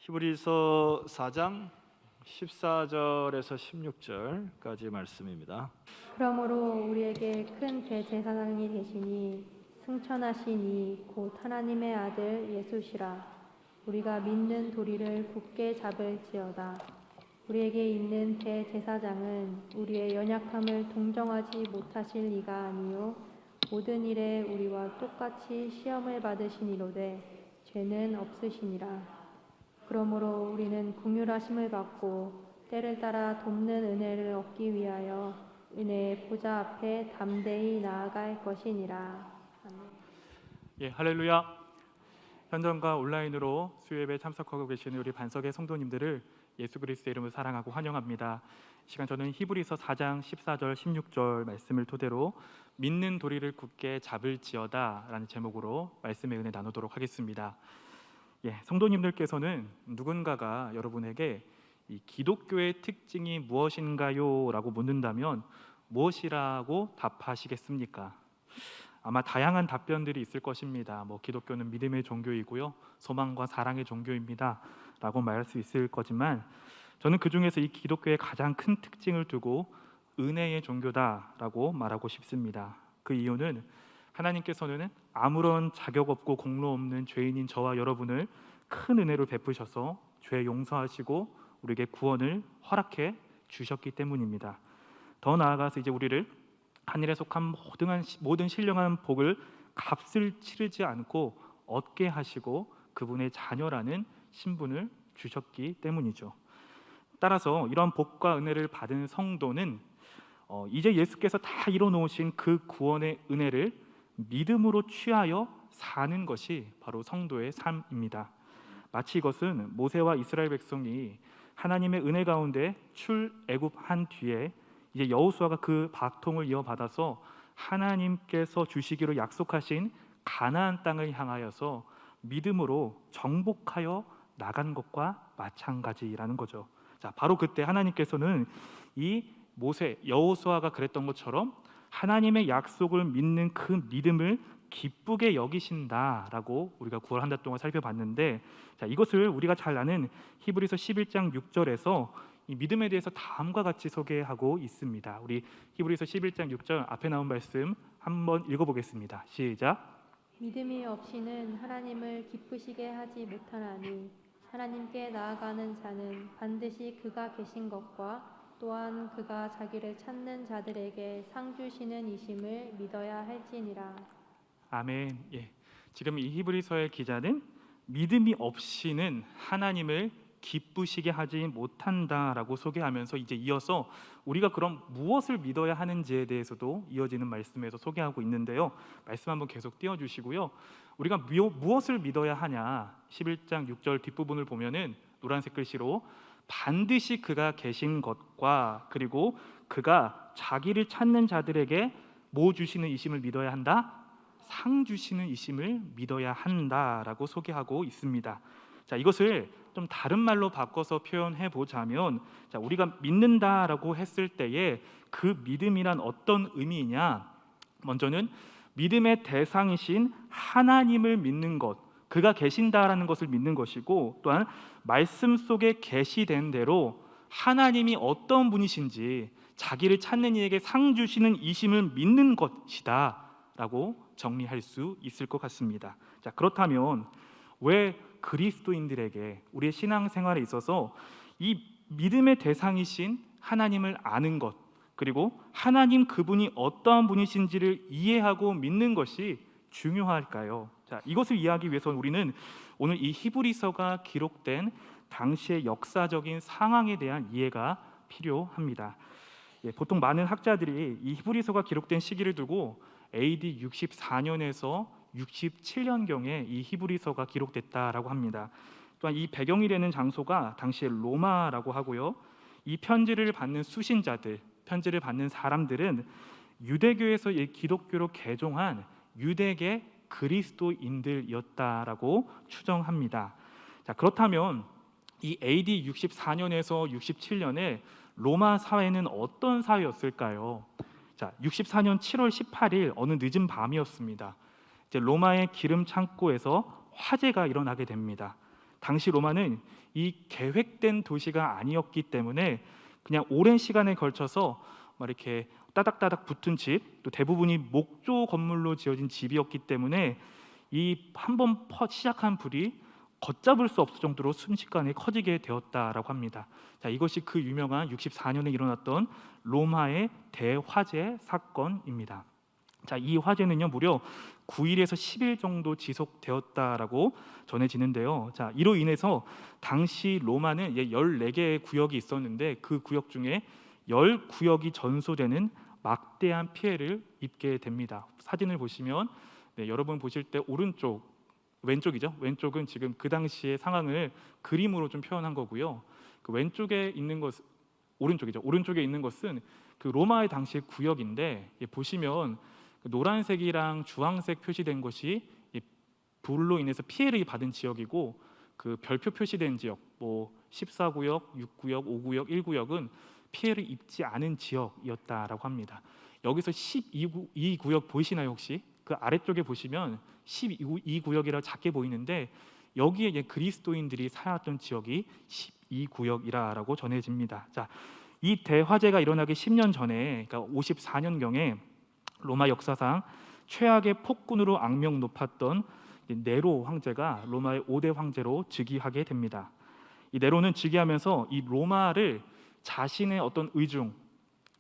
히브리서 4장 14절에서 16절까지 말씀입니다. 그러므로 우리에게 큰 대제사장이 되시니 승천하시니 곧 하나님의 아들 예수시라. 우리가 믿는 도리를 굳게 잡을지어다. 우리에게 있는 대제사장은 우리의 연약함을 동정하지 못하실 리가 아니요 모든 일에 우리와 똑같이 시험을 받으시니로되 죄는 없으시니라. 그러므로 우리는 긍휼하심을 받고 때를 따라 돕는 은혜를 얻기 위하여 은혜의 보좌 앞에 담대히 나아갈 것이니라. 아멘. 할렐루야. 현장과 온라인으로 수요예배에 참석하고 계시는 우리 반석의 성도님들을 예수 그리스도의 이름으로 사랑하고 환영합니다. 이 시간 저는 히브리서 4장 14절 16절 말씀을 토대로 믿는 도리를 굳게 잡을지어다 라는 제목으로 말씀의 은혜 나누도록 하겠습니다. 성도님들께서는 누군가가 여러분에게 이 기독교의 특징이 무엇인가요? 라고 묻는다면 무엇이라고 답하시겠습니까? 아마 다양한 답변들이 있을 것입니다. 기독교는 믿음의 종교이고요, 소망과 사랑의 종교입니다 라고 말할 수 있을 거지만, 저는 그 중에서 이 기독교의 가장 큰 특징을 두고 은혜의 종교다라고 말하고 싶습니다. 그 이유는 하나님께서는 아무런 자격 없고 공로 없는 죄인인 저와 여러분을 큰 은혜로 베푸셔서 죄 용서하시고 우리에게 구원을 허락해 주셨기 때문입니다. 더 나아가서 이제 우리를 하늘에 속한 모든 신령한 복을 값을 치르지 않고 얻게 하시고 그분의 자녀라는 신분을 주셨기 때문이죠. 따라서 이런 복과 은혜를 받은 성도는 이제 예수께서 다 이뤄놓으신 그 구원의 은혜를 믿음으로 취하여 사는 것이 바로 성도의 삶입니다. 마치 이것은 모세와 이스라엘 백성이 하나님의 은혜 가운데 출애굽한 뒤에 이제 여호수아가 그 바통을 이어받아서 하나님께서 주시기로 약속하신 가나안 땅을 향하여서 믿음으로 정복하여 나간 것과 마찬가지라는 거죠. 자, 바로 그때 하나님께서는 이 모세, 여호수아가 그랬던 것처럼 하나님의 약속을 믿는 그 믿음을 기쁘게 여기신다라고 우리가 9월 한 달 동안 살펴봤는데, 자, 이것을 우리가 잘 아는 히브리서 11장 6절에서 이 믿음에 대해서 다음과 같이 소개하고 있습니다. 우리 히브리서 11장 6절 앞에 나온 말씀 한번 읽어보겠습니다. 시작. 믿음이 없이는 하나님을 기쁘시게 하지 못하나니 하나님께 나아가는 자는 반드시 그가 계신 것과 또한 그가 자기를 찾는 자들에게 상 주시는 이심을 믿어야 할지니라. 아멘. 지금 이 히브리서의 기자는 믿음이 없이는 하나님을 기쁘시게 하지 못한다라고 소개하면서 이제 이어서 우리가 그럼 무엇을 믿어야 하는지에 대해서도 이어지는 말씀에서 소개하고 있는데요. 말씀 한번 계속 띄워주시고요. 우리가 무엇을 믿어야 하냐, 11장 6절 뒷부분을 보면은 노란색 글씨로 반드시 그가 계신 것과 그리고 그가 자기를 찾는 자들에게 뭐 주시는 이심을 믿어야 한다? 상 주시는 이심을 믿어야 한다라고 소개하고 있습니다. 자, 이것을 좀 다른 말로 바꿔서 표현해 보자면, 자, 우리가 믿는다라고 했을 때에 그 믿음이란 어떤 의미이냐? 먼저는 믿음의 대상이신 하나님을 믿는 것, 그가 계신다라는 것을 믿는 것이고, 또한 말씀 속에 계시된 대로 하나님이 어떤 분이신지 자기를 찾는 이에게 상 주시는 이심을 믿는 것이다라고 정리할 수 있을 것 같습니다. 자, 그렇다면 왜 그리스도인들에게 우리의 신앙생활에 있어서 이 믿음의 대상이신 하나님을 아는 것, 그리고 하나님 그분이 어떠한 분이신지를 이해하고 믿는 것이 중요할까요? 자, 이것을 이해하기 위해서 우리는 오늘 이 히브리서가 기록된 당시의 역사적인 상황에 대한 이해가 필요합니다. 보통 많은 학자들이 이 히브리서가 기록된 시기를 두고 AD 64년에서 67년경에 이 히브리서가 기록됐다라고 합니다. 또한 이 배경이 되는 장소가 당시에 로마라고 하고요. 이 편지를 받는 수신자들, 편지를 받는 사람들은 유대교에서 기독교로 개종한 유대계 그리스도인들이었다라고 추정합니다. 자, 그렇다면 이 AD 64년에서 67년에 로마 사회는 어떤 사회였을까요? 자, 64년 7월 18일 어느 늦은 밤이었습니다. 이제 로마의 기름 창고에서 화재가 일어나게 됩니다. 당시 로마는 이 계획된 도시가 아니었기 때문에 그냥 오랜 시간에 걸쳐서 막 이렇게 따닥따닥 붙은 집, 또 대부분이 목조 건물로 지어진 집이었기 때문에 이 한번 시작한 불이 걷잡을 수 없을 정도로 순식간에 커지게 되었다라고 합니다. 자, 이것이 그 유명한 64년에 일어났던 로마의 대화재 사건입니다. 자, 이 화재는요 무려 9일에서 10일 정도 지속되었다라고 전해지는데요. 자, 이로 인해서 당시 로마는 14개의 구역이 있었는데 그 구역 중에 10구역이 전소되는 막대한 피해를 입게 됩니다. 사진을 보시면 여러분 보실 때 왼쪽이죠. 왼쪽은 지금 그 당시의 상황을 그림으로 좀 표현한 거고요. 그 왼쪽에 있는 것 오른쪽이죠. 오른쪽에 있는 것은 그 로마의 당시 구역인데 보시면 노란색이랑 주황색 표시된 것이 불로 인해서 피해를 받은 지역이고 그 별표 표시된 지역, 뭐 14구역, 6구역, 5구역, 1구역은 피해를 입지 않은 지역이었다라고 합니다. 여기서 12구역 보이시나요 혹시? 그 아래쪽에 보시면 12구역이라 작게 보이는데 여기에 그리스도인들이 살았던 지역이 12구역이라고 전해집니다. 자, 이 대화재가 일어나기 10년 전에, 그러니까 54년경에 로마 역사상 최악의 폭군으로 악명 높았던 네로 황제가 로마의 5대 황제로 즉위하게 됩니다. 이 네로는 즉위하면서 이 로마를 자신의 어떤 의중,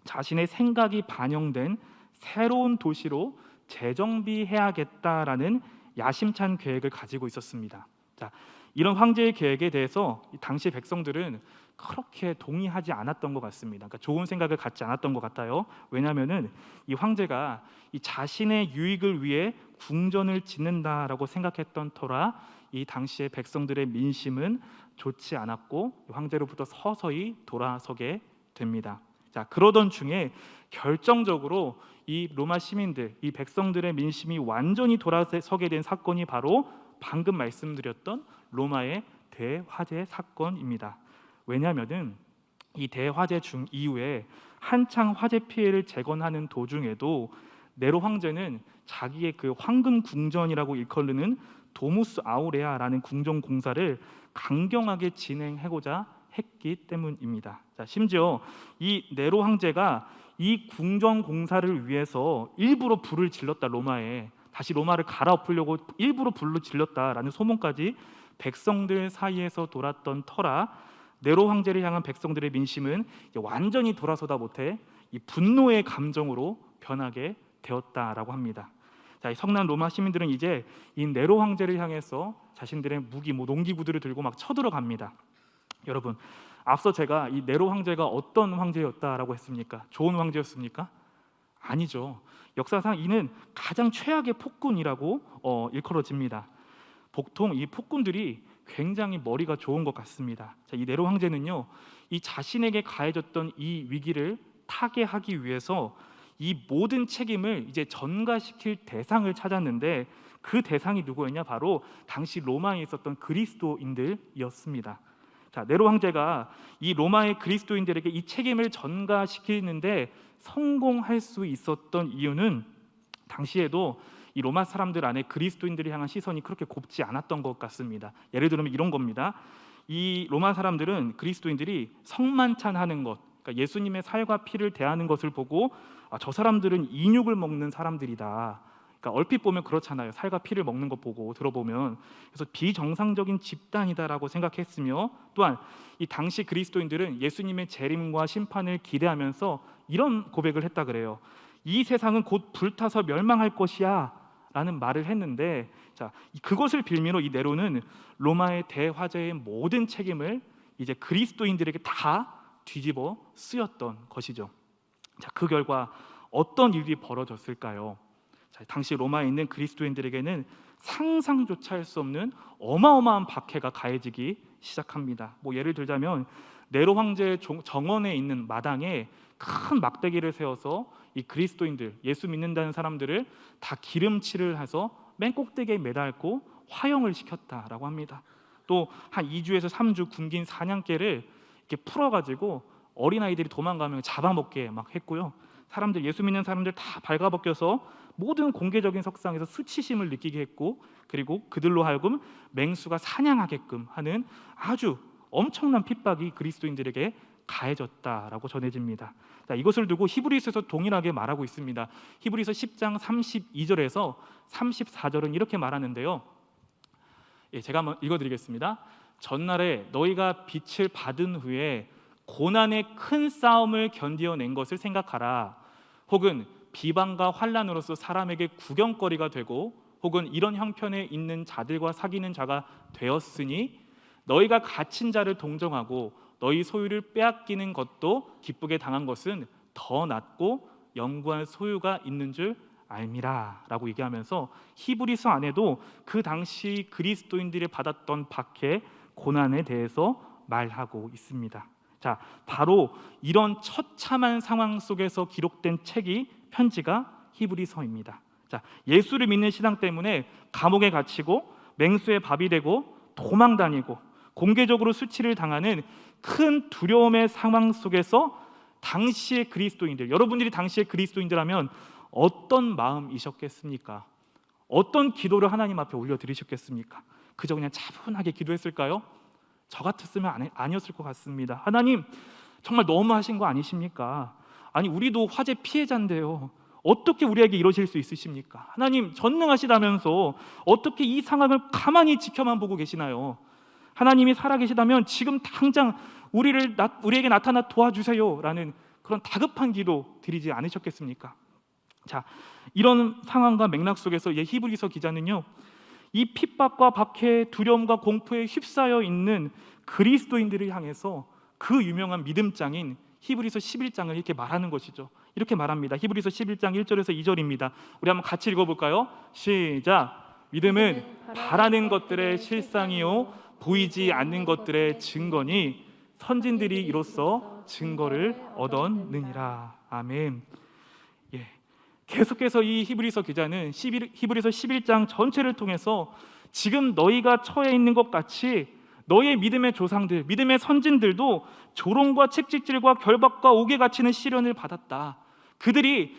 자신의 생각이 반영된 새로운 도시로 재정비해야겠다라는 야심찬 계획을 가지고 있었습니다. 자, 이런 황제의 계획에 대해서 당시 백성들은 그렇게 동의하지 않았던 것 같습니다. 그러니까 좋은 생각을 갖지 않았던 것 같아요. 왜냐하면은 이 황제가 이 자신의 유익을 위해 궁전을 짓는다라고 생각했던 터라 이 당시의 백성들의 민심은 좋지 않았고 황제로부터 서서히 돌아서게 됩니다. 자, 그러던 중에 결정적으로 이 로마 시민들, 이 백성들의 민심이 완전히 돌아서게 된 사건이 바로 방금 말씀드렸던 로마의 대화재 사건입니다. 왜냐하면은 이 대화재 이후에 한창 화재 피해를 재건하는 도중에도 네로 황제는 자기의 그 황금 궁전이라고 일컬는 도무스 아우레아라는 궁전 공사를 강경하게 진행하고자 했기 때문입니다. 자, 심지어 이 네로 황제가 이 궁전 공사를 위해서 일부러 불을 질렀다, 로마에 다시 로마를 갈아엎으려고 일부러 불을 질렀다라는 소문까지 백성들 사이에서 돌았던 터라 네로 황제를 향한 백성들의 민심은 완전히 돌아서다 못해 이 분노의 감정으로 변하게 되었다라고 합니다. 자, 이 성난 로마 시민들은 이제 이 네로 황제를 향해서 자신들의 무기, 농기구들을 들고 막 쳐들어갑니다. 여러분, 앞서 제가 이 네로 황제가 어떤 황제였다라고 했습니까? 좋은 황제였습니까? 아니죠. 역사상 이는 가장 최악의 폭군이라고 일컬어집니다. 보통 이 폭군들이 굉장히 머리가 좋은 것 같습니다. 자, 이 네로 황제는요, 이 자신에게 가해졌던 이 위기를 타개하기 위해서 이 모든 책임을 이제 전가시킬 대상을 찾았는데 그 대상이 누구였냐? 바로 당시 로마에 있었던 그리스도인들이었습니다. 자, 네로 황제가 이 로마의 그리스도인들에게 이 책임을 전가시키는데 성공할 수 있었던 이유는 당시에도 이 로마 사람들 안에 그리스도인들이 향한 시선이 그렇게 곱지 않았던 것 같습니다. 예를 들면 이런 겁니다. 이 로마 사람들은 그리스도인들이 성만찬하는 것, 그러니까 예수님의 살과 피를 대하는 것을 보고 저 사람들은 인육을 먹는 사람들이다. 그러니까 얼핏 보면 그렇잖아요. 살과 피를 먹는 것 보고 들어보면, 그래서 비정상적인 집단이다라고 생각했으며, 또한 이 당시 그리스도인들은 예수님의 재림과 심판을 기대하면서 이런 고백을 했다 그래요. 이 세상은 곧 불타서 멸망할 것이야 라는 말을 했는데, 자, 그것을 빌미로 이 네로는 로마의 대화재의 모든 책임을 이제 그리스도인들에게 다 뒤집어 쓰였던 것이죠. 자, 그 결과 어떤 일이 벌어졌을까요? 자, 당시 로마에 있는 그리스도인들에게는 상상조차 할 수 없는 어마어마한 박해가 가해지기 시작합니다. 뭐 예를 들자면 네로 황제의 정원에 있는 마당에 큰 막대기를 세워서 이 그리스도인들, 예수 믿는다는 사람들을 다 기름칠을 해서 맨 꼭대기에 매달고 화형을 시켰다라고 합니다. 또 한 2주에서 3주 굶긴 사냥개를 이렇게 풀어가지고 어린아이들이 도망가면 잡아먹게 막 했고요. 사람들, 예수 믿는 사람들 다 발가벗겨서 모든 공개적인 석상에서 수치심을 느끼게 했고, 그리고 그들로 하여금 맹수가 사냥하게끔 하는 아주 엄청난 핍박이 그리스도인들에게 가해졌다라고 전해집니다. 자, 이것을 두고 히브리서에서 동일하게 말하고 있습니다. 히브리서 10장 32절에서 34절은 이렇게 말하는데요. 제가 한번 읽어드리겠습니다. 전날에 너희가 빛을 받은 후에 고난의 큰 싸움을 견디어낸 것을 생각하라. 혹은 비방과 환난으로서 사람에게 구경거리가 되고, 혹은 이런 형편에 있는 자들과 사귀는 자가 되었으니 너희가 갇힌 자를 동정하고 너희 소유를 빼앗기는 것도 기쁘게 당한 것은 더 낫고 영구한 소유가 있는 줄 알미라 라고 얘기하면서 히브리서 안에도 그 당시 그리스도인들이 받았던 박해, 고난에 대해서 말하고 있습니다. 자, 바로 이런 처참한 상황 속에서 기록된 책이 편지가 히브리서입니다. 자, 예수를 믿는 신앙 때문에 감옥에 갇히고 맹수의 밥이 되고 도망 다니고 공개적으로 수치를 당하는 큰 두려움의 상황 속에서 당시의 그리스도인들, 여러분들이 당시의 그리스도인들하면 어떤 마음이셨겠습니까? 어떤 기도를 하나님 앞에 올려드리셨겠습니까? 그저 그냥 차분하게 기도했을까요? 저 같았으면 아니었을 것 같습니다. 하나님, 정말 너무하신 거 아니십니까? 아니, 우리도 화재 피해자인데요, 어떻게 우리에게 이러실 수 있으십니까? 하나님, 전능하시다면서 어떻게 이 상황을 가만히 지켜만 보고 계시나요? 하나님이 살아계시다면 지금 당장 우리에게 나타나 도와주세요 라는 그런 다급한 기도 드리지 않으셨겠습니까? 자, 이런 상황과 맥락 속에서 히브리서 기자는요, 이 핍박과 박해, 두려움과 공포에 휩싸여 있는 그리스도인들을 향해서 그 유명한 믿음장인 히브리서 11장을 이렇게 말하는 것이죠. 이렇게 말합니다. 히브리서 11장 1절에서 2절입니다. 우리 한번 같이 읽어볼까요? 시작. 믿음은 바라는 것들의 실상이요 보이지 않는 것들의 증거니 선진들이 이로써 증거를 얻었느니라. 아멘. 계속해서 이 히브리서 기자는 히브리서 11장 전체를 통해서 지금 너희가 처해 있는 것 같이 너희의 믿음의 조상들, 믿음의 선진들도 조롱과 채찍질과 결박과 옥에 갇히는 시련을 받았다. 그들이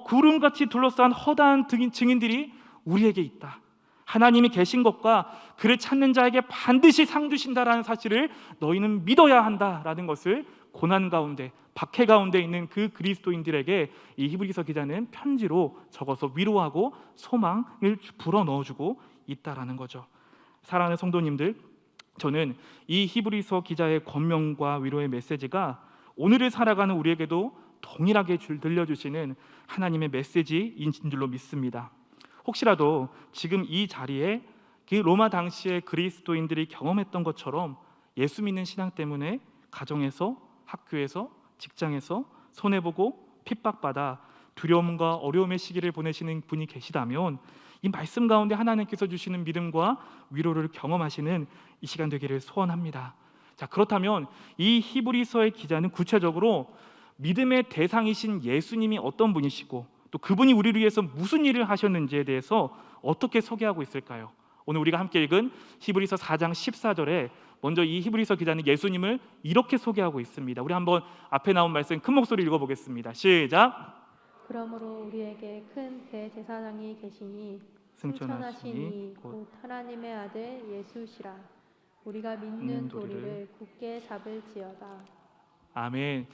구름같이 둘러싼 허다한 증인들이 우리에게 있다. 하나님이 계신 것과 그를 찾는 자에게 반드시 상 주신다라는 사실을 너희는 믿어야 한다라는 것을 고난 가운데, 박해 가운데 있는 그 그리스도인들에게 이 히브리서 기자는 편지로 적어서 위로하고 소망을 불어넣어주고 있다라는 거죠. 사랑하는 성도님들, 저는 이 히브리서 기자의 권면과 위로의 메시지가 오늘을 살아가는 우리에게도 동일하게 들려주시는 하나님의 메시지인 줄로 믿습니다. 혹시라도 지금 이 자리에 그 로마 당시의 그리스도인들이 경험했던 것처럼 예수 믿는 신앙 때문에 가정에서, 학교에서, 직장에서 손해보고 핍박받아 두려움과 어려움의 시기를 보내시는 분이 계시다면 이 말씀 가운데 하나님께서 주시는 믿음과 위로를 경험하시는 이 시간 되기를 소원합니다. 자, 그렇다면 이 히브리서의 기자는 구체적으로 믿음의 대상이신 예수님이 어떤 분이시고 또 그분이 우리를 위해서 무슨 일을 하셨는지에 대해서 어떻게 소개하고 있을까요? 오늘 우리가 함께 읽은 히브리서 4장 14절에 먼저 이 히브리서 기자는 예수님을 이렇게 소개하고 있습니다. 우리 한번 앞에 나온 말씀 큰 목소리 읽어보겠습니다. 시작. 그러므로 우리에게 큰 대제사장이 계시니 승천하시니 곧 하나님의 아들 예수시라. 우리가 믿는 도리를 굳게 잡을지어다. 아멘.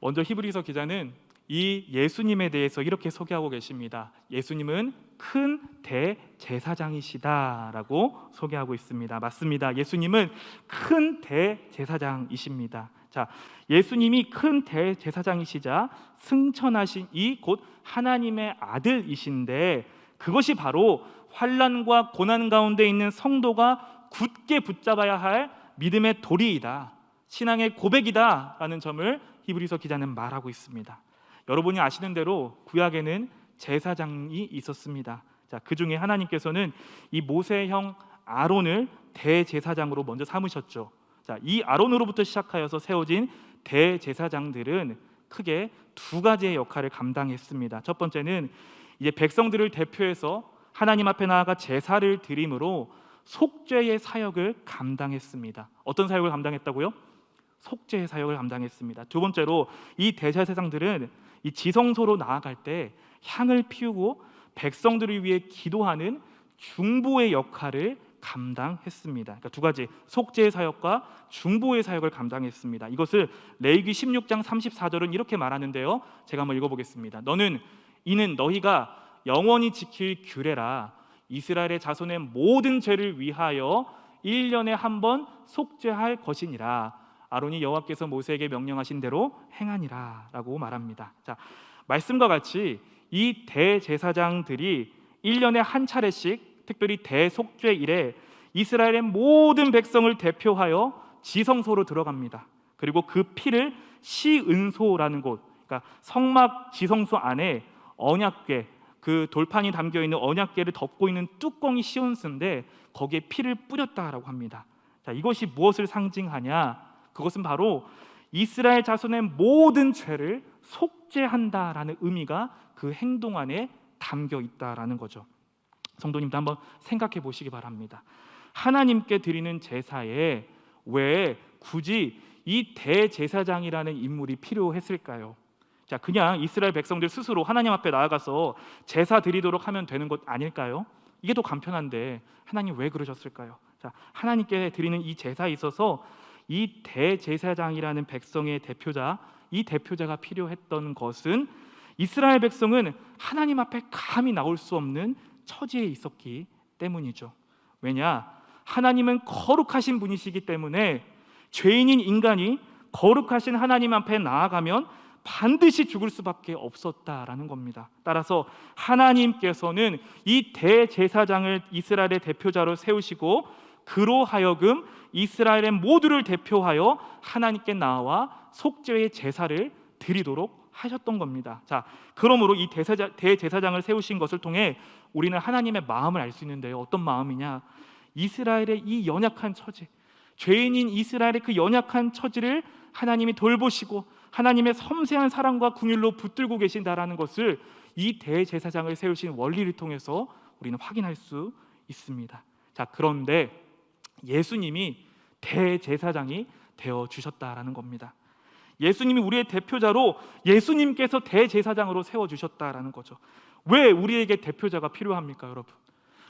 먼저 히브리서 기자는 이 예수님에 대해서 이렇게 소개하고 계십니다. 예수님은 큰 대제사장이시다라고 소개하고 있습니다. 맞습니다. 예수님은 큰 대제사장이십니다. 자, 예수님이 큰 대제사장이시자 승천하신 이 곧 하나님의 아들이신데 그것이 바로 환난과 고난 가운데 있는 성도가 굳게 붙잡아야 할 믿음의 도리이다, 신앙의 고백이다라는 점을 히브리서 기자는 말하고 있습니다. 여러분이 아시는 대로 구약에는 제사장이 있었습니다. 자, 그 중에 하나님께서는 이 모세형 아론을 대제사장으로 먼저 삼으셨죠. 자, 이 아론으로부터 시작하여서 세워진 대제사장들은 크게 두 가지의 역할을 감당했습니다. 첫 번째는 이제 백성들을 대표해서 하나님 앞에 나아가 제사를 드림으로 속죄의 사역을 감당했습니다. 어떤 사역을 감당했다고요? 속죄의 사역을 감당했습니다. 두 번째로 이 대제사장들은 이 지성소로 나아갈 때 향을 피우고 백성들을 위해 기도하는 중보의 역할을 감당했습니다. 그러니까 두 가지, 속죄의 사역과 중보의 사역을 감당했습니다. 이것을 레위기 16장 34절은 이렇게 말하는데요. 제가 한번 읽어보겠습니다. 이는 너희가 영원히 지킬 규례라. 이스라엘의 자손의 모든 죄를 위하여 1년에 한 번 속죄할 것이니라. 아론이 여호와께서 모세에게 명령하신 대로 행하니라 라고 말합니다. 자, 말씀과 같이 이 대제사장들이 1년에 한 차례씩, 특별히 대속죄일에 이스라엘의 모든 백성을 대표하여 지성소로 들어갑니다. 그리고 그 피를 시은소라는 곳, 그러니까 성막 지성소 안에 언약궤, 그 돌판이 담겨 있는 언약궤를 덮고 있는 뚜껑이 시은소인데 거기에 피를 뿌렸다라고 합니다. 자, 이것이 무엇을 상징하냐? 그것은 바로 이스라엘 자손의 모든 죄를 속죄한다라는 의미가 그 행동 안에 담겨 있다라는 거죠. 성도님도 한번 생각해 보시기 바랍니다. 하나님께 드리는 제사에 왜 굳이 이 대제사장이라는 인물이 필요했을까요? 자, 그냥 이스라엘 백성들 스스로 하나님 앞에 나아가서 제사 드리도록 하면 되는 것 아닐까요? 이게 더 간편한데 하나님 왜 그러셨을까요? 자, 하나님께 드리는 이 제사에 있어서 이 대제사장이라는 백성의 대표자, 이 대표자가 필요했던 것은 이스라엘 백성은 하나님 앞에 감히 나올 수 없는 처지에 있었기 때문이죠. 왜냐? 하나님은 거룩하신 분이시기 때문에 죄인인 인간이 거룩하신 하나님 앞에 나아가면 반드시 죽을 수밖에 없었다라는 겁니다. 따라서 하나님께서는 이 대제사장을 이스라엘의 대표자로 세우시고 그로 하여금 이스라엘의 모두를 대표하여 하나님께 나와 속죄의 제사를 드리도록 하셨던 겁니다. 자, 그러므로 이 대제사장을 세우신 것을 통해 우리는 하나님의 마음을 알 수 있는데요. 어떤 마음이냐? 이스라엘의 이 연약한 처지, 죄인인 이스라엘의 그 연약한 처지를 하나님이 돌보시고 하나님의 섬세한 사랑과 긍휼로 붙들고 계신다라는 것을 이 대제사장을 세우신 원리를 통해서 우리는 확인할 수 있습니다. 자, 그런데 예수님이 대제사장이 되어 주셨다라는 겁니다. 예수님이 우리의 대표자로 예수님께서 대제사장으로 세워주셨다라는 거죠. 왜 우리에게 대표자가 필요합니까, 여러분?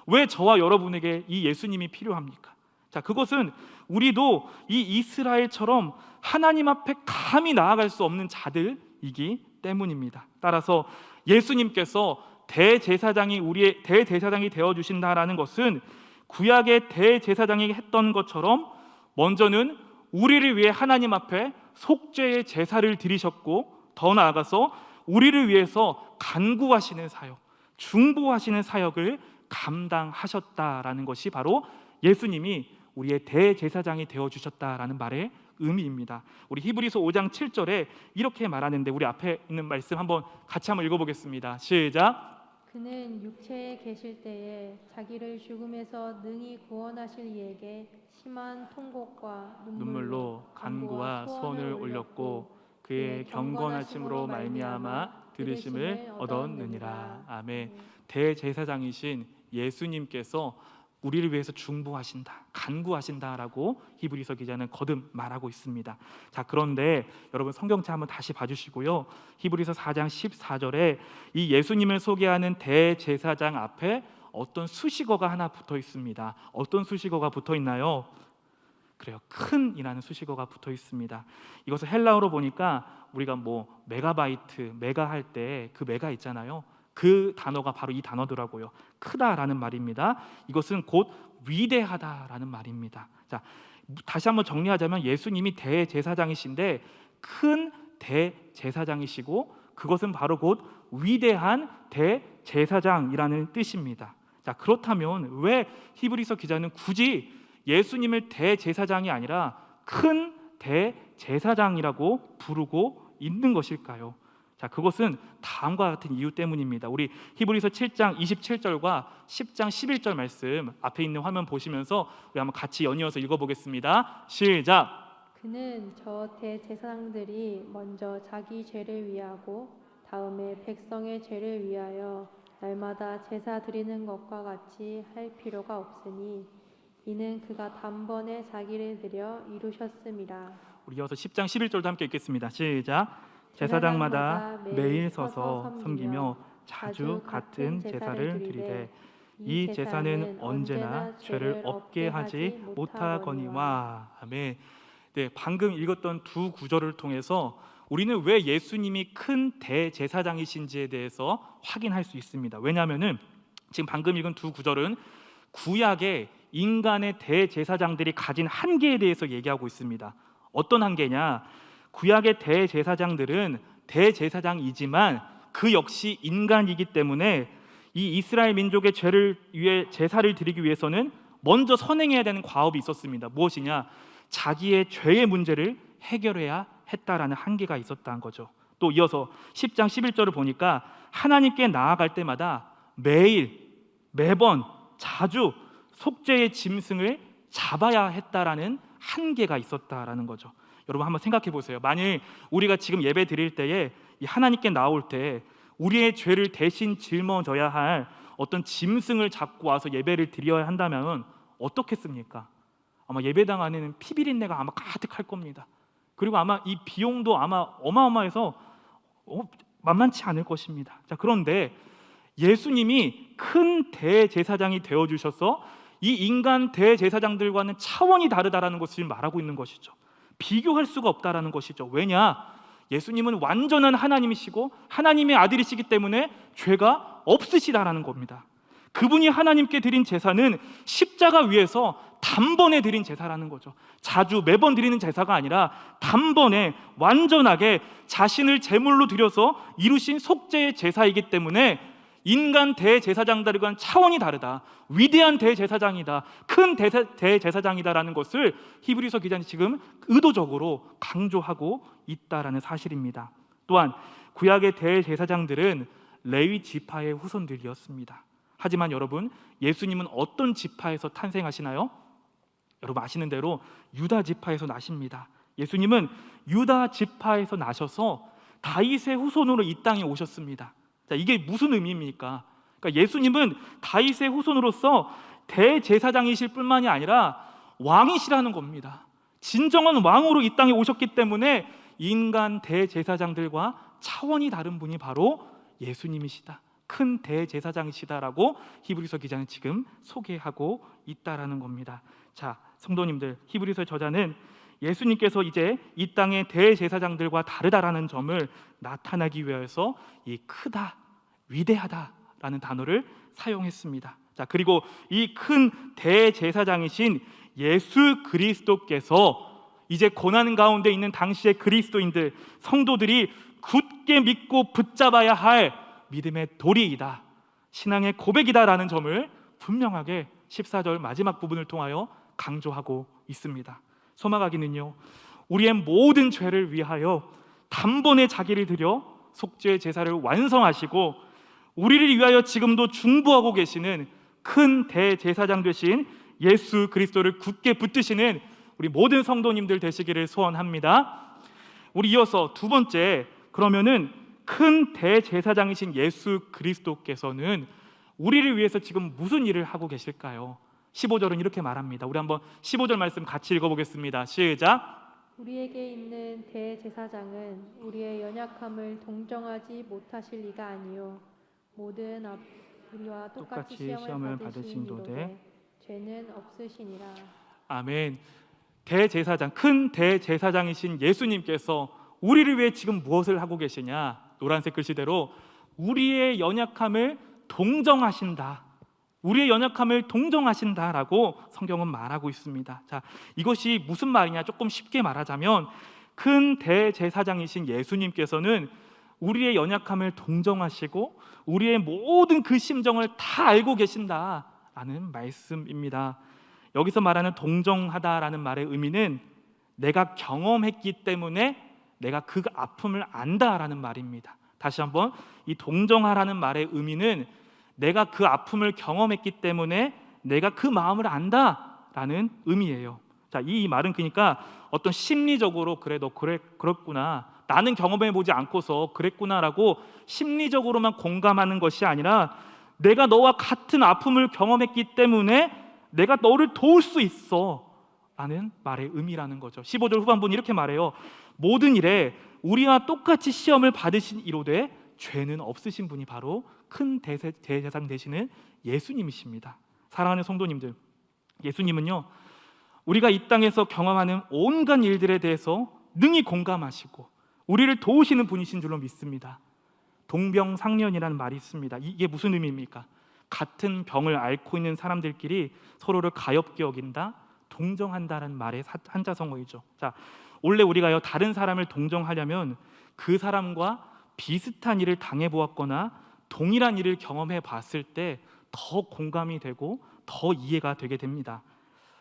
왜 저와 여러분에게 이 예수님이 필요합니까? 자, 그것은 우리도 이 이스라엘처럼 하나님 앞에 감히 나아갈 수 없는 자들이기 때문입니다. 따라서 예수님께서 우리의 대제사장이 되어 주신다라는 것은 구약의 대제사장이 했던 것처럼 먼저는 우리를 위해 하나님 앞에 속죄의 제사를 드리셨고, 더 나아가서 우리를 위해서 간구하시는 사역, 중보하시는 사역을 감당하셨다라는 것이 바로 예수님이 우리의 대제사장이 되어 주셨다라는 말의 의미입니다. 우리 히브리서 5장 7절에 이렇게 말하는데, 우리 앞에 있는 말씀 한번 같이 한번 읽어보겠습니다. 시작. 그는 육체에 계실 때에 자기를 죽음에서 능히 구원하실 이에게 심한 통곡과 눈물로 간구와 소원을 올렸고 그의 경건하심으로 말미암아 들으심을 얻었느니라. 아멘. 대제사장이신 예수님께서 우리를 위해서 중보하신다, 간구하신다라고 히브리서 기자는 거듭 말하고 있습니다. 자, 그런데 여러분 성경책 한번 다시 봐주시고요. 히브리서 4장 14절에 이 예수님을 소개하는 대제사장 앞에 어떤 수식어가 하나 붙어 있습니다. 어떤 수식어가 붙어 있나요? 그래요, 큰이라는 수식어가 붙어 있습니다. 이것을 헬라어로 보니까 우리가 뭐 메가바이트, 메가 할 때 그 메가 있잖아요. 그 단어가 바로 이 단어더라고요. 크다라는 말입니다. 이것은 곧 위대하다라는 말입니다. 자, 다시 한번 정리하자면 예수님이 대제사장이신데 큰 대제사장이시고 그것은 바로 곧 위대한 대제사장이라는 뜻입니다. 자, 그렇다면 왜 히브리서 기자는 굳이 예수님을 대제사장이 아니라 큰 대제사장이라고 부르고 있는 것일까요? 자, 그것은 다음과 같은 이유 때문입니다. 우리 히브리서 7장 27절과 10장 11절 말씀 앞에 있는 화면 보시면서 우리 한번 같이 연이어서 읽어보겠습니다. 시작. 그는 저 대제사장들이 먼저 자기 죄를 위하고 다음에 백성의 죄를 위하여 날마다 제사 드리는 것과 같이 할 필요가 없으니 이는 그가 단번에 자기를 드려 이루셨음이라. 우리 이어서 10장 11절도 함께 읽겠습니다. 시작. 제사장마다 매일 서서 섬기며 자주 같은 제사를 드리되 이 제사는 언제나 죄를 없게 하지 못하거니와. 아멘. 네, 방금 읽었던 두 구절을 통해서 우리는 왜 예수님이 큰 대제사장이신지에 대해서 확인할 수 있습니다. 왜냐하면은 지금 방금 읽은 두 구절은 구약의 인간의 대제사장들이 가진 한계에 대해서 얘기하고 있습니다. 어떤 한계냐? 구약의 대제사장들은 대제사장이지만 그 역시 인간이기 때문에 이 이스라엘 민족의 죄를 위해 제사를 드리기 위해서는 먼저 선행해야 되는 과업이 있었습니다. 무엇이냐? 자기의 죄의 문제를 해결해야 했다라는 한계가 있었다는 거죠. 또 이어서 10장 11절을 보니까 하나님께 나아갈 때마다 매번 자주 속죄의 짐승을 잡아야 했다라는 한계가 있었다라는 거죠. 여러분 한번 생각해 보세요. 만일 우리가 지금 예배 드릴 때에 이 하나님께 나올 때 우리의 죄를 대신 짊어져야 할 어떤 짐승을 잡고 와서 예배를 드려야 한다면 어떻겠습니까? 아마 예배당 안에는 피비린내가 아마 가득할 겁니다. 그리고 아마 이 비용도 아마 어마어마해서 만만치 않을 것입니다. 자, 그런데 예수님이 큰 대제사장이 되어주셔서 이 인간 대제사장들과는 차원이 다르다라는 것을 말하고 있는 것이죠. 비교할 수가 없다라는 것이죠. 왜냐? 예수님은 완전한 하나님이시고 하나님의 아들이시기 때문에 죄가 없으시다라는 겁니다. 그분이 하나님께 드린 제사는 십자가 위에서 단번에 드린 제사라는 거죠. 자주 매번 드리는 제사가 아니라 단번에 완전하게 자신을 제물로 드려서 이루신 속죄의 제사이기 때문에 인간 대제사장들과는 차원이 다르다. 위대한 대제사장이다. 큰 대제사장이다라는 것을 히브리서 기자는 지금 의도적으로 강조하고 있다라는 사실입니다. 또한 구약의 대제사장들은 레위 지파의 후손들이었습니다. 하지만 여러분, 예수님은 어떤 지파에서 탄생하시나요? 여러분 아시는 대로 유다 지파에서 나십니다. 예수님은 유다 지파에서 나셔서 다윗의 후손으로 이 땅에 오셨습니다. 자, 이게 무슨 의미입니까? 그러니까 예수님은 다윗의 후손으로서 대제사장이실 뿐만이 아니라 왕이시라는 겁니다. 진정한 왕으로 이 땅에 오셨기 때문에 인간 대제사장들과 차원이 다른 분이 바로 예수님이시다. 큰 대제사장이시다라고 히브리서 기자는 지금 소개하고 있다라는 겁니다. 자, 성도님들, 히브리서 저자는 예수님께서 이제 이 땅의 대제사장들과 다르다라는 점을 나타나기 위해서 이 크다, 위대하다라는 단어를 사용했습니다. 자, 그리고 이 큰 대제사장이신 예수 그리스도께서 이제 고난 가운데 있는 당시의 그리스도인들, 성도들이 굳게 믿고 붙잡아야 할 믿음의 도리이다, 신앙의 고백이다라는 점을 분명하게 14절 마지막 부분을 통하여 강조하고 있습니다. 소망하기는요, 우리의 모든 죄를 위하여 단번에 자기를 드려 속죄의 제사를 완성하시고 우리를 위하여 지금도 중보하고 계시는 큰 대제사장 되신 예수 그리스도를 굳게 붙드시는 우리 모든 성도님들 되시기를 소원합니다. 우리 이어서 두 번째, 그러면은 큰 대제사장이신 예수 그리스도께서는 우리를 위해서 지금 무슨 일을 하고 계실까요? 15절은 이렇게 말합니다. 우리 한번 15절 말씀 같이 읽어보겠습니다. 시작. 우리에게 있는 대제사장은 우리의 연약함을 동정하지 못하실 리가 아니요 모든 우리와 똑같이 시험을 받으시니로되 죄는 없으시니라. 아멘. 대제사장, 큰 대제사장이신 예수님께서 우리를 위해 지금 무엇을 하고 계시냐? 노란색 글씨대로 우리의 연약함을 동정하신다. 우리의 연약함을 동정하신다라고 성경은 말하고 있습니다. 자, 이것이 무슨 말이냐? 조금 쉽게 말하자면 큰 대제사장이신 예수님께서는 우리의 연약함을 동정하시고 우리의 모든 그 심정을 다 알고 계신다라는 말씀입니다. 여기서 말하는 동정하다라는 말의 의미는 내가 경험했기 때문에 내가 그 아픔을 안다라는 말입니다. 다시 한번, 이 동정하라는 말의 의미는 내가 그 아픔을 경험했기 때문에 내가 그 마음을 안다라는 의미예요. 자, 이 말은 그러니까 어떤 심리적으로 그래 너 그랬구나, 나는 경험해보지 않고서 그랬구나라고 심리적으로만 공감하는 것이 아니라 내가 너와 같은 아픔을 경험했기 때문에 내가 너를 도울 수 있어 라는 말의 의미라는 거죠. 15절 후반부는 이렇게 말해요. 모든 일에 우리와 똑같이 시험을 받으신 이로되 죄는 없으신 분이 바로 큰 대제사장 되시는 예수님이십니다. 사랑하는 성도님들, 예수님은요, 우리가 이 땅에서 경험하는 온갖 일들에 대해서 능히 공감하시고 우리를 도우시는 분이신 줄로 믿습니다. 동병상련이라는 말이 있습니다. 이게 무슨 의미입니까? 같은 병을 앓고 있는 사람들끼리 서로를 가엾게 여긴다, 동정한다는 말의 한자성어이죠. 자, 원래 우리가요, 다른 사람을 동정하려면 그 사람과 비슷한 일을 당해보았거나 동일한 일을 경험해 봤을 때 더 공감이 되고 더 이해가 되게 됩니다.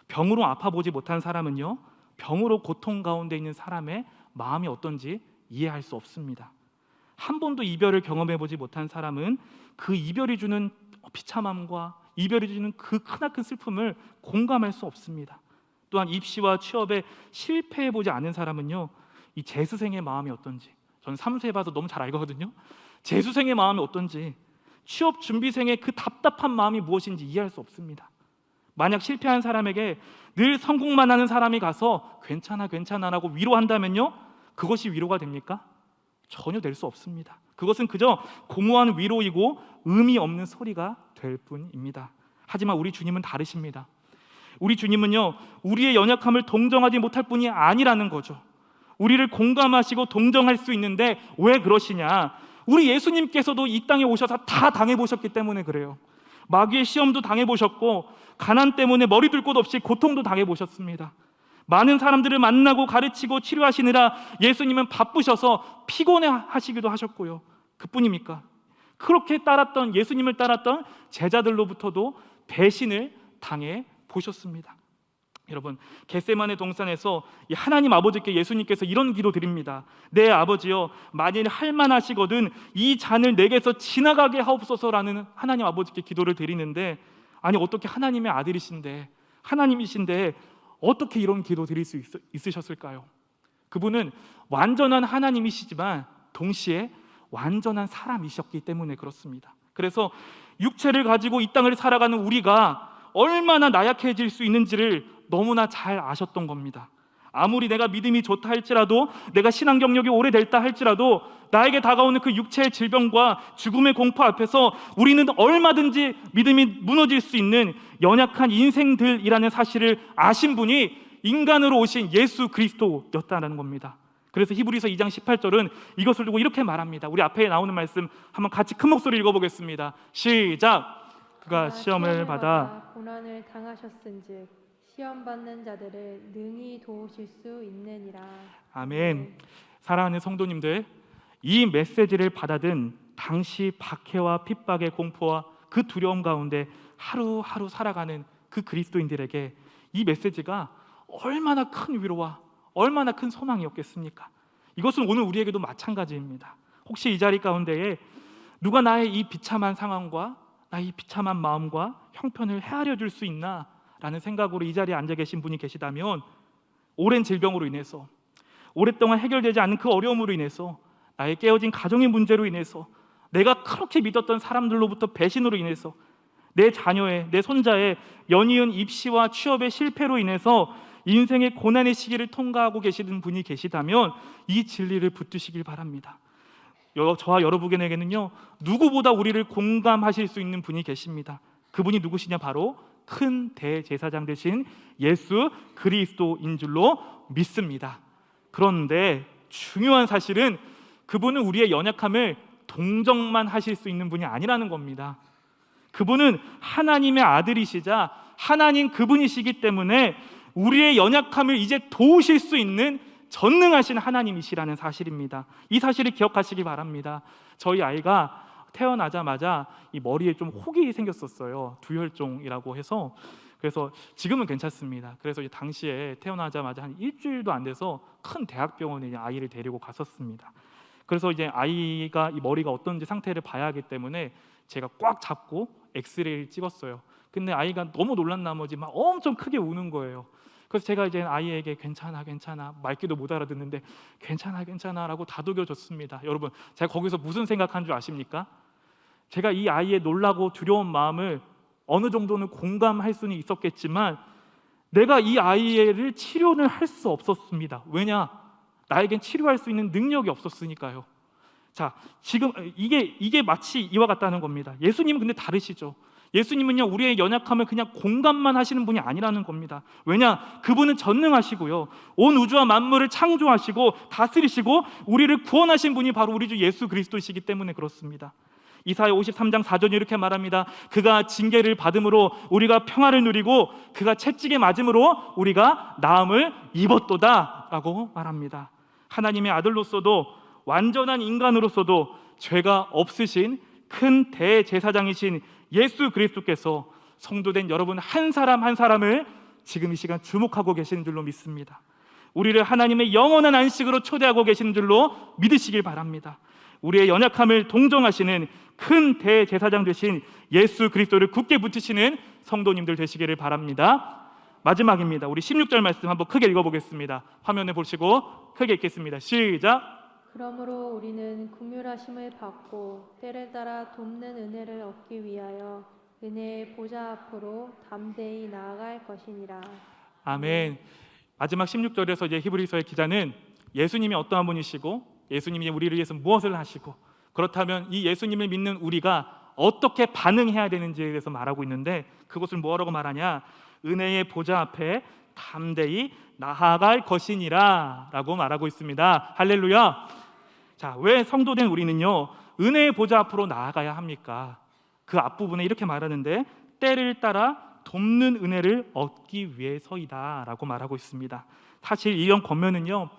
병으로 아파보지 못한 사람은요, 병으로 고통 가운데 있는 사람의 마음이 어떤지 이해할 수 없습니다. 한 번도 이별을 경험해보지 못한 사람은 그 이별이 주는 비참함과 이별이 주는 그 크나큰 슬픔을 공감할 수 없습니다. 또한 입시와 취업에 실패해보지 않은 사람은요, 이 재수생의 마음이 어떤지, 저는 사무소해봐서 너무 잘 알거든요. 재수생의 마음이 어떤지, 취업 준비생의 그 답답한 마음이 무엇인지 이해할 수 없습니다. 만약 실패한 사람에게 늘 성공만 하는 사람이 가서 괜찮아 괜찮아라고 위로한다면요, 그것이 위로가 됩니까? 전혀 될 수 없습니다. 그것은 그저 공허한 위로이고 의미 없는 소리가 될 뿐입니다. 하지만 우리 주님은 다르십니다. 우리 주님은요, 우리의 연약함을 동정하지 못할 뿐이 아니라는 거죠. 우리를 공감하시고 동정할 수 있는데 왜 그러시냐? 우리 예수님께서도 이 땅에 오셔서 다 당해보셨기 때문에 그래요. 마귀의 시험도 당해보셨고 가난 때문에 머리 둘 곳 없이 고통도 당해보셨습니다. 많은 사람들을 만나고 가르치고 치료하시느라 예수님은 바쁘셔서 피곤해하시기도 하셨고요. 그뿐입니까? 그렇게 따랐던 예수님을 따랐던 제자들로부터도 배신을 당해보셨습니다. 여러분, 겟세마네 동산에서 하나님 아버지께 예수님께서 이런 기도 드립니다. 내 아버지여, 만일 할만하시거든 이 잔을 내게서 지나가게 하옵소서라는 하나님 아버지께 기도를 드리는데, 아니 어떻게 하나님의 아들이신데, 하나님이신데 어떻게 이런 기도 드릴 수 있으셨을까요? 그분은 완전한 하나님이시지만 동시에 완전한 사람이셨기 때문에 그렇습니다. 그래서 육체를 가지고 이 땅을 살아가는 우리가 얼마나 나약해질 수 있는지를 너무나 잘 아셨던 겁니다. 아무리 내가 믿음이 좋다 할지라도, 내가 신앙 경력이 오래됐다 할지라도 나에게 다가오는 그 육체의 질병과 죽음의 공포 앞에서 우리는 얼마든지 믿음이 무너질 수 있는 연약한 인생들이라는 사실을 아신 분이 인간으로 오신 예수 그리스도였다는 겁니다. 그래서 히브리서 2장 18절은 이것을 두고 이렇게 말합니다. 우리 앞에 나오는 말씀 한번 같이 큰 목소리 읽어보겠습니다. 시작! 그가 시험을 받아 고난을 당하셨은즉 시험 받는 자들을 능히 도우실 수 있느니라. 아멘. 사랑하는 성도님들, 이 메시지를 받아든 당시 박해와 핍박의 공포와 그 두려움 가운데 하루하루 살아가는 그 그리스도인들에게 이 메시지가 얼마나 큰 위로와 얼마나 큰 소망이었겠습니까? 이것은 오늘 우리에게도 마찬가지입니다. 혹시 이 자리 가운데에 누가 나의 이 비참한 상황과 나의 이 비참한 마음과 형편을 헤아려 줄 수 있나? 라는 생각으로 이 자리에 앉아 계신 분이 계시다면, 오랜 질병으로 인해서, 오랫동안 해결되지 않는 그 어려움으로 인해서, 나의 깨어진 가정의 문제로 인해서, 내가 그렇게 믿었던 사람들로부터 배신으로 인해서, 내 자녀의, 내 손자의 연이은 입시와 취업의 실패로 인해서 인생의 고난의 시기를 통과하고 계시는 분이 계시다면 이 진리를 붙드시길 바랍니다. 저와 여러분에게는요, 누구보다 우리를 공감하실 수 있는 분이 계십니다. 그분이 누구시냐? 바로 큰 대제사장 되신 예수 그리스도인 줄로 믿습니다. 그런데 중요한 사실은 그분은 우리의 연약함을 동정만 하실 수 있는 분이 아니라는 겁니다. 그분은 하나님의 아들이시자 하나님 그분이시기 때문에 우리의 연약함을 이제 도우실 수 있는 전능하신 하나님이시라는 사실입니다. 이 사실을 기억하시기 바랍니다. 저희 아이가 태어나자마자 이 머리에 좀 혹이 생겼었어요. 두혈종이라고 해서. 그래서 지금은 괜찮습니다. 그래서 당시에 태어나자마자 한 일주일도 안 돼서 큰 대학병원에 아이를 데리고 갔었습니다. 그래서 이제 아이가 이 머리가 어떤지 상태를 봐야 하기 때문에 제가 꽉 잡고 엑스레이를 찍었어요. 근데 아이가 너무 놀란 나머지 막 엄청 크게 우는 거예요. 그래서 제가 이제 아이에게 괜찮아 말귀도 못 알아듣는데 괜찮아 라고 다독여줬습니다. 여러분, 제가 거기서 무슨 생각한 줄 아십니까? 제가 이 아이의 놀라고 두려운 마음을 어느 정도는 공감할 수는 있었겠지만 내가 이 아이를 치료를 할 수 없었습니다. 왜냐? 나에겐 치료할 수 있는 능력이 없었으니까요. 자, 지금 이게 마치 이와 같다는 겁니다. 예수님은 근데 다르시죠. 예수님은요, 우리의 연약함을 그냥 공감만 하시는 분이 아니라는 겁니다. 왜냐? 그분은 전능하시고요, 온 우주와 만물을 창조하시고 다스리시고 우리를 구원하신 분이 바로 우리 주 예수 그리스도이시기 때문에 그렇습니다. 이사야 53장 4절이 이렇게 말합니다. 그가 징계를 받음으로 우리가 평화를 누리고 그가 채찍에 맞음으로 우리가 나음을 입었도다 라고 말합니다. 하나님의 아들로서도 완전한 인간으로서도 죄가 없으신 큰 대제사장이신 예수 그리스도께서 성도된 여러분 한 사람 한 사람을 지금 이 시간 주목하고 계시는 줄로 믿습니다. 우리를 하나님의 영원한 안식으로 초대하고 계시는 줄로 믿으시길 바랍니다. 우리의 연약함을 동정하시는 큰 대제사장 되신 예수 그리스도를 굳게 붙이시는 성도님들 되시기를 바랍니다. 마지막입니다. 우리 16절 말씀 한번 크게 읽어보겠습니다. 화면에 보시고 크게 읽겠습니다. 시작. 그러므로 우리는 긍휼하심을 받고 때를 따라 돕는 은혜를 얻기 위하여 은혜의 보좌 앞으로 담대히 나아갈 것이니라. 아멘. 마지막 16절에서 이제 히브리서의 기자는 예수님이 어떠한 분이시고 예수님이 우리를 위해서 무엇을 하시고 그렇다면 이 예수님을 믿는 우리가 어떻게 반응해야 되는지에 대해서 말하고 있는데, 그것을 뭐라고 말하냐? 은혜의 보좌 앞에 담대히 나아갈 것이니라 라고 말하고 있습니다. 할렐루야. 자, 왜 성도된 우리는요 은혜의 보좌 앞으로 나아가야 합니까? 그 앞부분에 이렇게 말하는데, 때를 따라 돕는 은혜를 얻기 위해서이다 라고 말하고 있습니다. 사실 이런 권면은요,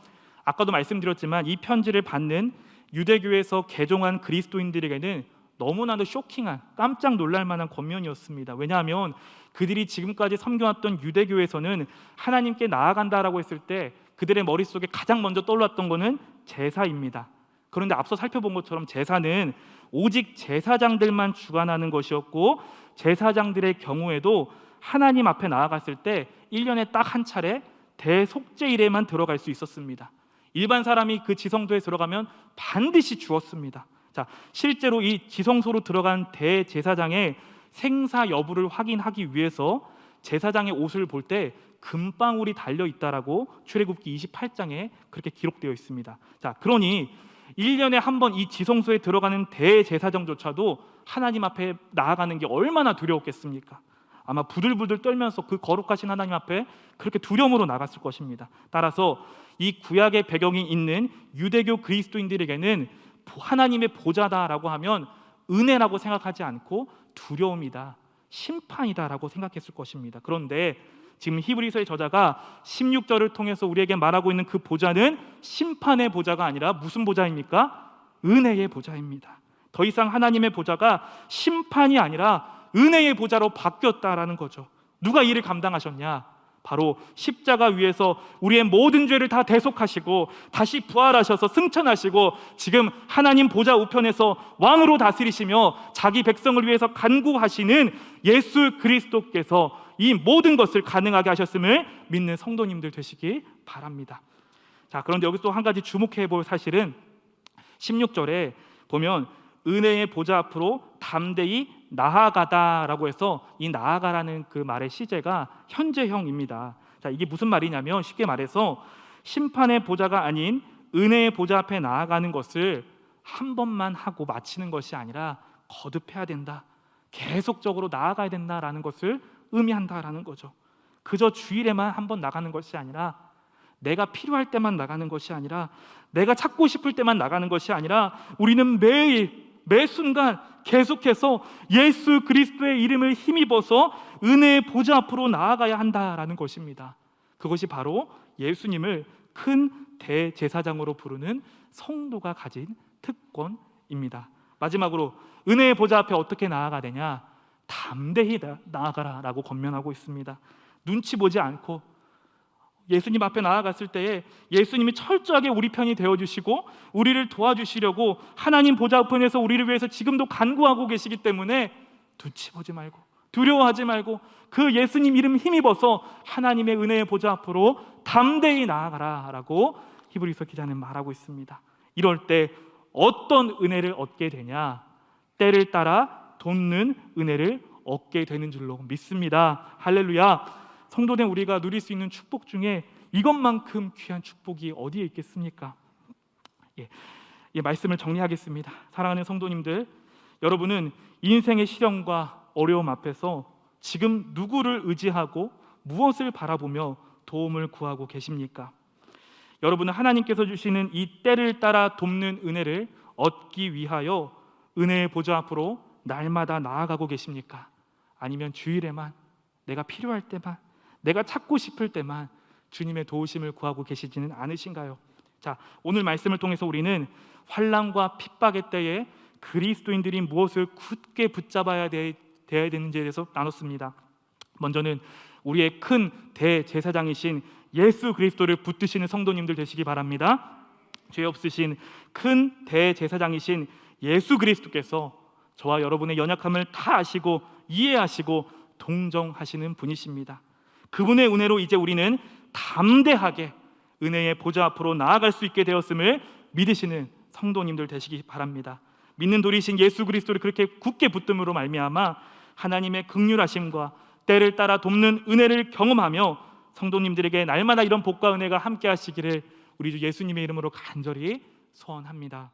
아까도 말씀드렸지만 이 편지를 받는 유대교에서 개종한 그리스도인들에게는 너무나도 쇼킹한, 깜짝 놀랄 만한 권면이었습니다. 왜냐하면 그들이 지금까지 섬겨왔던 유대교에서는 하나님께 나아간다라고 했을 때 그들의 머릿속에 가장 먼저 떠올랐던 것은 제사입니다. 그런데 앞서 살펴본 것처럼 제사는 오직 제사장들만 주관하는 것이었고, 제사장들의 경우에도 하나님 앞에 나아갔을 때 1년에 딱 한 차례 대속죄일에만 들어갈 수 있었습니다. 일반 사람이 그 지성소에 들어가면 반드시 죽었습니다. 자, 실제로 이 지성소로 들어간 대제사장의 생사 여부를 확인하기 위해서 제사장의 옷을 볼 때 금방울이 달려 있다라고 출애굽기 28장에 그렇게 기록되어 있습니다. 자, 그러니 1년에 한 번 이 지성소에 들어가는 대제사장조차도 하나님 앞에 나아가는 게 얼마나 두려웠겠습니까? 아마 부들부들 떨면서 그 거룩하신 하나님 앞에 그렇게 두려움으로 나갔을 것입니다. 따라서 이 구약의 배경이 있는 유대교 그리스도인들에게는 하나님의 보좌다라고 하면 은혜라고 생각하지 않고 두려움이다, 심판이다라고 생각했을 것입니다. 그런데 지금 히브리서의 저자가 16절을 통해서 우리에게 말하고 있는 그 보좌는 심판의 보좌가 아니라 무슨 보좌입니까? 은혜의 보좌입니다. 더 이상 하나님의 보좌가 심판이 아니라 은혜의 보좌로 바뀌었다라는 거죠. 누가 이를 감당하셨냐? 바로 십자가 위에서 우리의 모든 죄를 다 대속하시고 다시 부활하셔서 승천하시고 지금 하나님 보좌 우편에서 왕으로 다스리시며 자기 백성을 위해서 간구하시는 예수 그리스도께서 이 모든 것을 가능하게 하셨음을 믿는 성도님들 되시기 바랍니다. 자, 그런데 여기서 또 한 가지 주목해 볼 사실은 16절에 보면 은혜의 보좌 앞으로 담대히 나아가다라고 해서 이 나아가라는 그 말의 시제가 현재형입니다. 자, 이게 무슨 말이냐면 쉽게 말해서 심판의 보좌가 아닌 은혜의 보좌 앞에 나아가는 것을 한 번만 하고 마치는 것이 아니라 거듭해야 된다, 계속적으로 나아가야 된다라는 것을 의미한다라는 거죠. 그저 주일에만 한 번 나가는 것이 아니라, 내가 필요할 때만 나가는 것이 아니라, 내가 찾고 싶을 때만 나가는 것이 아니라 우리는 매일 매 순간 계속해서 예수 그리스도의 이름을 힘입어서 은혜의 보좌 앞으로 나아가야 한다라는 것입니다. 그것이 바로 예수님을 큰 대제사장으로 부르는 성도가 가진 특권입니다. 마지막으로 은혜의 보좌 앞에 어떻게 나아가야 되냐? 담대히 나아가라라고 권면하고 있습니다. 눈치 보지 않고 예수님 앞에 나아갔을 때에 예수님이 철저하게 우리 편이 되어주시고 우리를 도와주시려고 하나님 보좌 우편에서 우리를 위해서 지금도 간구하고 계시기 때문에 눈치 보지 말고 두려워하지 말고 그 예수님 이름 힘입어서 하나님의 은혜의 보좌 앞으로 담대히 나아가라라고 히브리서 기자는 말하고 있습니다. 이럴 때 어떤 은혜를 얻게 되냐? 때를 따라 돕는 은혜를 얻게 되는 줄로 믿습니다. 할렐루야. 성도된 우리가 누릴 수 있는 축복 중에 이것만큼 귀한 축복이 어디에 있겠습니까? 말씀을 정리하겠습니다. 사랑하는 성도님들, 여러분은 인생의 시련과 어려움 앞에서 지금 누구를 의지하고 무엇을 바라보며 도움을 구하고 계십니까? 여러분은 하나님께서 주시는 이 때를 따라 돕는 은혜를 얻기 위하여 은혜의 보좌 앞으로 날마다 나아가고 계십니까? 아니면 주일에만, 내가 필요할 때만, 내가 찾고 싶을 때만 주님의 도우심을 구하고 계시지는 않으신가요? 자, 오늘 말씀을 통해서 우리는 환난과 핍박의 때에 그리스도인들이 무엇을 굳게 붙잡아야 되어야 되는지에 대해서 나눴습니다. 먼저는 우리의 큰 대제사장이신 예수 그리스도를 붙드시는 성도님들 되시기 바랍니다. 죄 없으신 큰 대제사장이신 예수 그리스도께서 저와 여러분의 연약함을 다 아시고 이해하시고 동정하시는 분이십니다. 그분의 은혜로 이제 우리는 담대하게 은혜의 보좌 앞으로 나아갈 수 있게 되었음을 믿으시는 성도님들 되시기 바랍니다. 믿는 도리신 예수 그리스도를 그렇게 굳게 붙듦으로 말미암아 하나님의 긍휼하심과 때를 따라 돕는 은혜를 경험하며 성도님들에게 날마다 이런 복과 은혜가 함께 하시기를 우리 주 예수님의 이름으로 간절히 소원합니다.